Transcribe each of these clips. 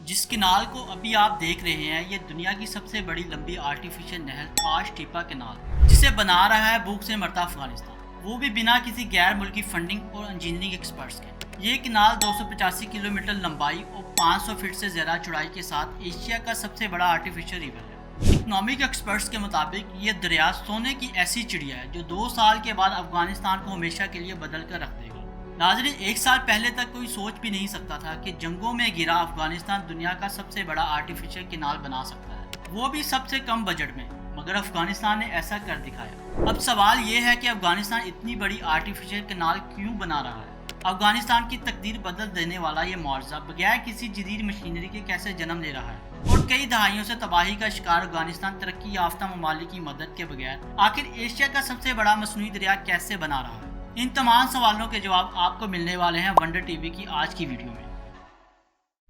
جس کنال کو ابھی آپ دیکھ رہے ہیں یہ دنیا کی سب سے بڑی لمبی آرٹیفیشل نہر کاش ٹیپا کنال جسے بنا رہا ہے بھوک سے مرتا افغانستان، وہ بھی بنا کسی غیر ملکی فنڈنگ اور انجینئرنگ ایکسپرٹس کے۔ یہ کنال 285 کلومیٹر لمبائی اور 500 فٹ سے زیادہ چوڑائی کے ساتھ ایشیا کا سب سے بڑا آرٹیفیشل ریور ہے۔ اکنامک ایکسپرٹس کے مطابق یہ دریا سونے کی ایسی چڑیا ہے جو 2 سال کے بعد افغانستان کو ہمیشہ کے لیے بدل کر رکھ دے گا۔ ناظرین، 1 سال پہلے تک کوئی سوچ بھی نہیں سکتا تھا کہ جنگوں میں گھرا افغانستان دنیا کا سب سے بڑا آرٹیفیشل کنال بنا سکتا ہے، وہ بھی سب سے کم بجٹ میں، مگر افغانستان نے ایسا کر دکھایا۔ اب سوال یہ ہے کہ افغانستان اتنی بڑی آرٹیفیشل کنال کیوں بنا رہا ہے؟ افغانستان کی تقدیر بدل دینے والا یہ معجزہ بغیر کسی جدید مشینری کے کیسے جنم لے رہا ہے؟ اور کئی دہائیوں سے تباہی کا شکار افغانستان ترقی یافتہ ممالک کی مدد کے بغیر آخر ایشیا کا سب سے بڑا مصنوعی دریا کیسے بنا رہا ہے؟ ان تمام سوالوں کے جواب آپ کو ملنے والے ہیں ونڈر ٹی وی کی آج کی ویڈیو میں۔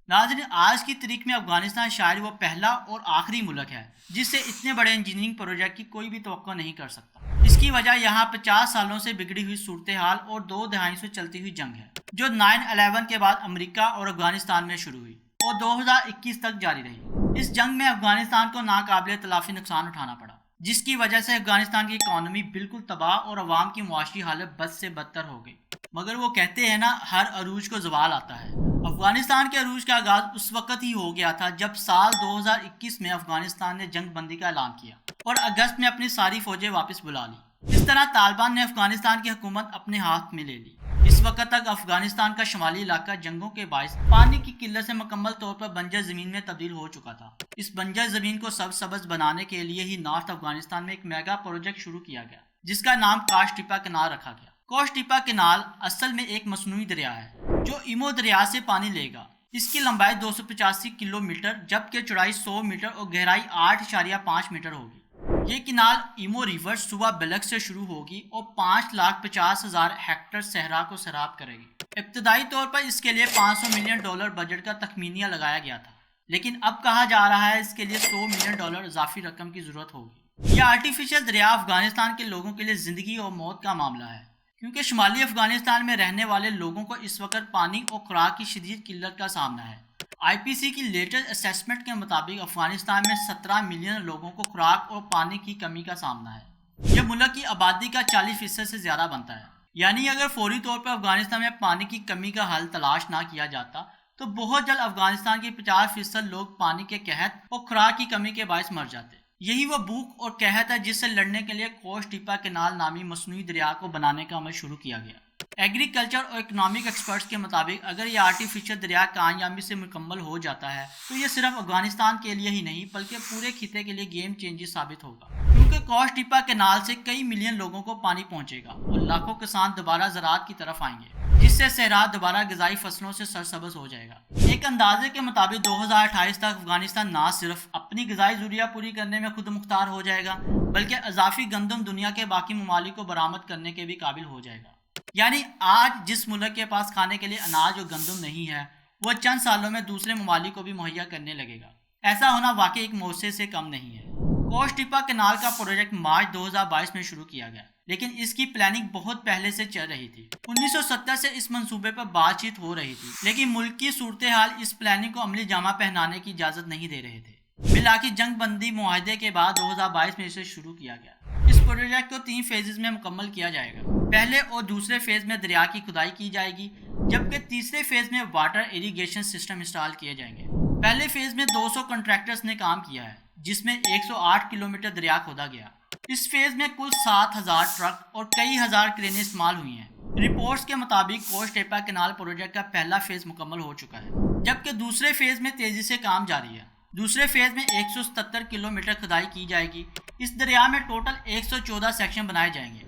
ناظرین، آج کی تاریخ میں افغانستان شاید وہ پہلا اور آخری ملک ہے جس سے اتنے بڑے انجینئرنگ پروجیکٹ کی کوئی بھی توقع نہیں کر سکتا۔ اس کی وجہ یہاں 50 سالوں سے بگڑی ہوئی صورتحال اور 2 دہائیوں سے چلتی ہوئی جنگ ہے جو 9/11 کے بعد امریکہ اور افغانستان میں شروع ہوئی اور 2021 تک جاری رہی۔ اس جنگ میں افغانستان کو ناقابل تلافی نقصان اٹھانا پڑا، جس کی وجہ سے افغانستان کی اکانومی بالکل تباہ اور عوام کی معاشی حالت بد سے بدتر ہو گئی۔ مگر وہ کہتے ہیں نا، ہر عروج کو زوال آتا ہے۔ افغانستان کے عروج کا آغاز اس وقت ہی ہو گیا تھا جب سال 2021 میں افغانستان نے جنگ بندی کا اعلان کیا اور اگست میں اپنی ساری فوجیں واپس بلا لی۔ اس طرح طالبان نے افغانستان کی حکومت اپنے ہاتھ میں لے لی۔ اس وقت تک افغانستان کا شمالی علاقہ جنگوں کے باعث پانی کی قلت سے مکمل طور پر بنجر زمین میں تبدیل ہو چکا تھا۔ اس بنجر زمین کو سبز بنانے کے لیے ہی نارتھ افغانستان میں ایک میگا پروجیکٹ شروع کیا گیا جس کا نام کاش ٹیپا کنال رکھا گیا۔ کاش ٹیپا کنال اصل میں ایک مصنوعی دریا ہے جو ایمو دریا سے پانی لے گا۔ اس کی لمبائی 285 کلومیٹر جبکہ چوڑائی 100 میٹر اور گہرائی 8.5 میٹر ہوگی۔ یہ کنال ایمو ریور صوبہ بلخ سے شروع ہوگی اور 5,50,000 ہیکٹر صحرا کو سیراب کرے گی۔ ابتدائی طور پر اس کے لیے $500 ملین بجٹ کا تخمینہ لگایا گیا تھا، لیکن اب کہا جا رہا ہے اس کے لیے $100 ملین اضافی رقم کی ضرورت ہوگی۔ یہ آرٹیفیشل دریا افغانستان کے لوگوں کے لیے زندگی اور موت کا معاملہ ہے، کیونکہ شمالی افغانستان میں رہنے والے لوگوں کو اس وقت پانی اور خوراک کی شدید قلت کا سامنا ہے۔ آئی پی سی کی لیٹسٹ اسیسمنٹ کے مطابق افغانستان میں 17 ملین لوگوں کو خوراک اور پانی کی کمی کا سامنا ہے۔ یہ ملک کی آبادی کا 40% سے زیادہ بنتا ہے۔ یعنی اگر فوری طور پر افغانستان میں پانی کی کمی کا حل تلاش نہ کیا جاتا تو بہت جلد افغانستان کے 50% لوگ پانی کے قحط اور خوراک کی کمی کے باعث مر جاتے۔ یہی وہ بھوک اور قحط ہے جس سے لڑنے کے لیے کاش ٹیپا کنال نامی مصنوعی دریا کو بنانے کا عمل شروع کیا گیا۔ ایگریکلچر اور اکنامک ایکسپرٹس کے مطابق اگر یہ آرٹیفیشل دریا کامیابی سے مکمل ہو جاتا ہے تو یہ صرف افغانستان کے لیے ہی نہیں بلکہ پورے خطے کے لیے گیم چینجر ثابت ہوگا، کیونکہ کاش ٹیپا کنال سے کئی ملین لوگوں کو پانی پہنچے گا اور لاکھوں کسان دوبارہ زراعت کی طرف آئیں گے، جس سے صحرا دوبارہ غذائی فصلوں سے سرسبز ہو جائے گا۔ ایک اندازے کے مطابق 2028 تک افغانستان نہ صرف اپنی غذائی ضروریات پوری کرنے میں خود مختار ہو جائے گا بلکہ اضافی گندم دنیا کے باقی ممالک کو برآمد کرنے کے بھی قابل ہو جائے گا۔ یعنی آج جس ملک کے پاس کھانے کے لیے اناج اور گندم نہیں ہے، وہ چند سالوں میں دوسرے ممالک کو بھی مہیا کرنے لگے گا۔ ایسا ہونا واقعی ایک معجزے سے کم نہیں ہے۔ کاش ٹیپا کنال کا پروجیکٹ مارچ 2022 میں شروع کیا گیا، لیکن اس کی پلاننگ بہت پہلے سے چل رہی تھی۔ 1970 سے اس منصوبے پر بات چیت ہو رہی تھی، لیکن ملک کی صورتحال اس پلاننگ کو عملی جامہ پہنانے کی اجازت نہیں دے رہے تھے۔ بالآخر جنگ بندی معاہدے کے بعد 2022 میں اسے شروع کیا گیا۔ اس پروجیکٹ کو 3 فیزز میں مکمل کیا جائے گا۔ پہلے اور دوسرے فیز میں دریا کی کھدائی کی جائے گی، جبکہ تیسرے فیز میں واٹر ایریگیشن سسٹم انسٹال کیے جائیں گے۔ پہلے فیز میں 200 کنٹریکٹرز نے کام کیا ہے، جس میں 108 کلومیٹر دریا کھودا گیا۔ اس فیز میں کل 7,000 ٹرک اور کئی ہزار کرینیں استعمال ہوئی ہیں۔ رپورٹس کے مطابق کاش ٹیپا کنال پروجیکٹ کا پہلا فیز مکمل ہو چکا ہے، جبکہ دوسرے فیز میں تیزی سے کام جاری ہے۔ دوسرے فیز میں 177 کلومیٹر کھدائی کی جائے گی۔ اس دریا میں ٹوٹل 114 سیکشن بنائے جائیں گے۔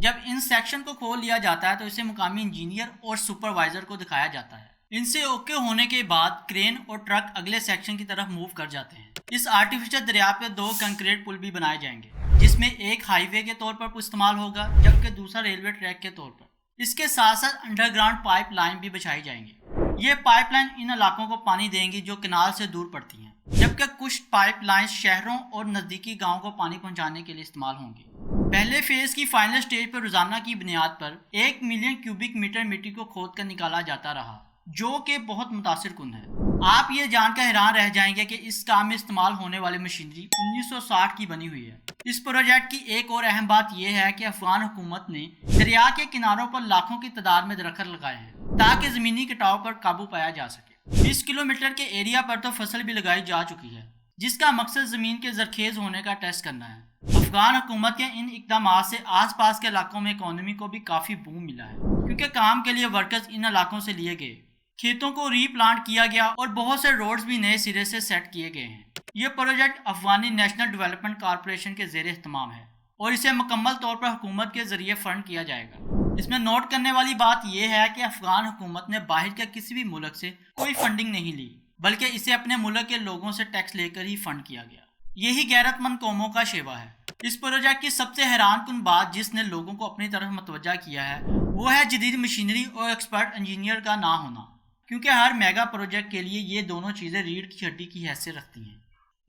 جب ان سیکشن کو کھول لیا جاتا ہے تو اسے مقامی انجینئر اور سپروائزر کو دکھایا جاتا ہے۔ ان سے اوکے ہونے کے بعد کرین اور ٹرک اگلے سیکشن کی طرف موو کر جاتے ہیں۔ اس آرٹیفیشل دریا پہ 2 کنکریٹ پل بھی بنائے جائیں گے، جس میں ایک ہائی وے کے طور پر استعمال ہوگا جبکہ دوسرا ریلوے ٹریک کے طور پر۔ اس کے ساتھ ساتھ انڈر گراؤنڈ پائپ لائن بھی بچھائی جائیں گے۔ یہ پائپ لائن ان علاقوں کو پانی دیں گی جو کنال سے دور پڑتی ہیں، جبکہ کچھ پائپ لائن شہروں اور نزدیکی گاؤں کو پانی پہنچانے کے لیے استعمال ہوں گی۔ پہلے فیز کی فائنل سٹیج پر روزانہ کی بنیاد پر 1 ملین کیوبک میٹر مٹی کو کھود کر نکالا جاتا رہا، جو کہ بہت متاثر کن ہے۔ آپ یہ جان کر حیران رہ جائیں گے کہ اس کام میں استعمال ہونے والی مشینری 1960 کی بنی ہوئی ہے۔ اس پروجیکٹ کی ایک اور اہم بات یہ ہے کہ افغان حکومت نے دریا کے کناروں پر لاکھوں کی تعداد میں درخت لگائے ہیں تاکہ زمینی کٹاؤ پر قابو پایا جا سکے۔ 20 کلومیٹر کے ایریا پر تو فصل بھی لگائی جا چکی ہے جس کا مقصد زمین کے زرخیز ہونے کا ٹیسٹ کرنا ہے۔ افغان حکومت کے ان اقدامات سے آس پاس کے علاقوں میں اکانومی کو بھی کافی بوم ملا ہے کیونکہ کام کے لیے ورکرز ان علاقوں سے لیے گئے، کھیتوں کو ری پلانٹ کیا گیا اور بہت سے روڈز بھی نئے سرے سے سیٹ کیے گئے ہیں۔ یہ project Afghani national development corporation کے زیر اہتمام ہے اور اسے مکمل طور پر حکومت کے ذریعے فنڈ کیا جائے گا۔ اس میں نوٹ کرنے والی بات یہ ہے کہ افغان حکومت نے باہر کے کسی بھی ملک سے کوئی فنڈنگ نہیں لی، بلکہ اسے اپنے ملک کے لوگوں سے ٹیکس لے کر ہی فنڈ کیا گیا۔ یہی غیرت مند قوموں کا شیوا ہے۔ اس پروجیکٹ کی سب سے حیران کن بات جس نے لوگوں کو اپنی طرف متوجہ کیا ہے وہ ہے جدید مشینری اور ایکسپرٹ انجینئر کا نہ ہونا، کیونکہ ہر میگا پروجیکٹ کے لیے یہ دونوں چیزیں ریڑھ کی ہڈی کی حیثیت رکھتی ہیں۔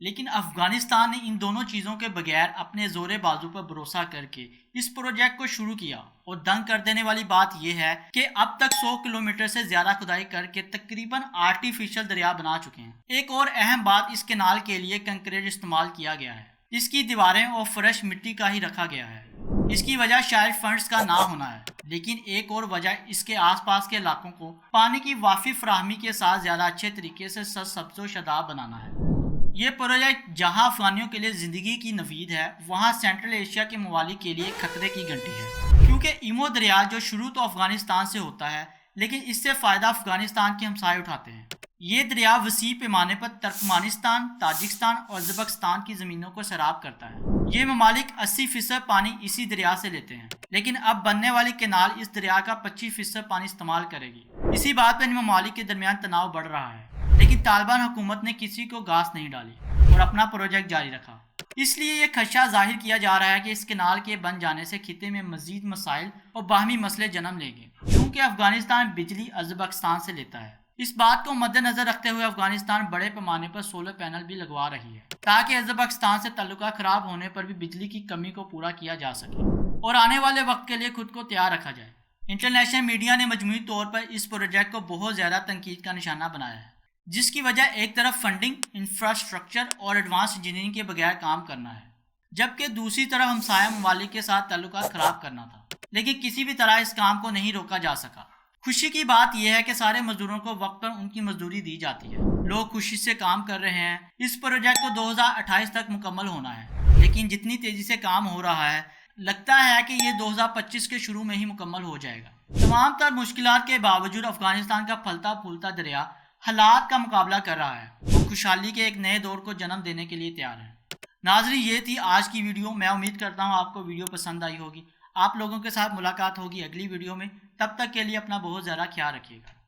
لیکن افغانستان نے ان دونوں چیزوں کے بغیر اپنے زور بازو پر بھروسہ کر کے اس پروجیکٹ کو شروع کیا، اور دنگ کر دینے والی بات یہ ہے کہ اب تک 100 کلومیٹر سے زیادہ کھدائی کر کے تقریباً آرٹیفیشل دریا بنا چکے ہیں۔ ایک اور اہم بات، اس کینال کے لیے کنکریٹ استعمال کیا گیا ہے، اس کی دیواریں اور فرش مٹی کا ہی رکھا گیا ہے۔ اس کی وجہ شاید فنڈز کا نہ ہونا ہے، لیکن ایک اور وجہ اس کے آس پاس کے علاقوں کو پانی کی وافی فراہمی کے ساتھ زیادہ اچھے طریقے سے سبز و شاداب بنانا ہے۔ یہ پروجیکٹ جہاں افغانیوں کے لیے زندگی کی نوید ہے، وہاں سینٹرل ایشیا کے ممالک کے لیے خطرے کی گھنٹی ہے، کیونکہ ایمو دریا جو شروع تو افغانستان سے ہوتا ہے لیکن اس سے فائدہ افغانستان کے ہمسائے اٹھاتے ہیں۔ یہ دریا وسیع پیمانے پر ترکمانستان، تاجکستان اور ازبکستان کی زمینوں کو سیراب کرتا ہے۔ یہ ممالک 80% پانی اسی دریا سے لیتے ہیں، لیکن اب بننے والی کینال اس دریا کا 25% پانی استعمال کرے گی۔ اسی بات پر ان ممالک کے درمیان تناؤ بڑھ رہا ہے، لیکن طالبان حکومت نے کسی کو گھاس نہیں ڈالی اور اپنا پروجیکٹ جاری رکھا۔ اس لیے یہ خدشہ ظاہر کیا جا رہا ہے کہ اس کینال کے بن جانے سے خطے میں مزید مسائل اور باہمی مسئلے جنم لیں گے، کیونکہ افغانستان بجلی ازبکستان سے لیتا ہے۔ اس بات کو مد نظر رکھتے ہوئے افغانستان بڑے پیمانے پر سولر پینل بھی لگوا رہی ہے تاکہ ازبکستان سے تعلقات خراب ہونے پر بھی بجلی کی کمی کو پورا کیا جا سکے اور آنے والے وقت کے لیے خود کو تیار رکھا جائے۔ انٹرنیشنل میڈیا نے مجموعی طور پر اس پروجیکٹ کو بہت زیادہ تنقید کا نشانہ بنایا ہے، جس کی وجہ ایک طرف فنڈنگ، انفراسٹرکچر اور ایڈوانس انجینئرنگ کے بغیر کام کرنا ہے، جبکہ دوسری طرف ہمسایہ ممالک کے ساتھ تعلقات خراب کرنا تھا، لیکن کسی بھی طرح اس کام کو نہیں روکا جا سکا۔ خوشی کی بات یہ ہے کہ سارے مزدوروں کو وقت پر ان کی مزدوری دی جاتی ہے، لوگ خوشی سے کام کر رہے ہیں۔ اس پروجیکٹ کو 2028 تک مکمل ہونا ہے، لیکن جتنی تیزی سے کام ہو رہا ہے لگتا ہے کہ یہ 2025 کے شروع میں ہی مکمل ہو جائے گا۔ تمام تر مشکلات کے باوجود افغانستان کا پھلتا پھولتا دریا حالات کا مقابلہ کر رہا ہے اور خوشحالی کے ایک نئے دور کو جنم دینے کے لیے تیار ہے۔ ناظرین، یہ تھی آج کی ویڈیو۔ میں امید کرتا ہوں آپ کو ویڈیو پسند آئی ہوگی۔ آپ لوگوں کے ساتھ ملاقات ہوگی اگلی ویڈیو میں، تب تک کے لیے اپنا بہت زیادہ خیال رکھیے گا۔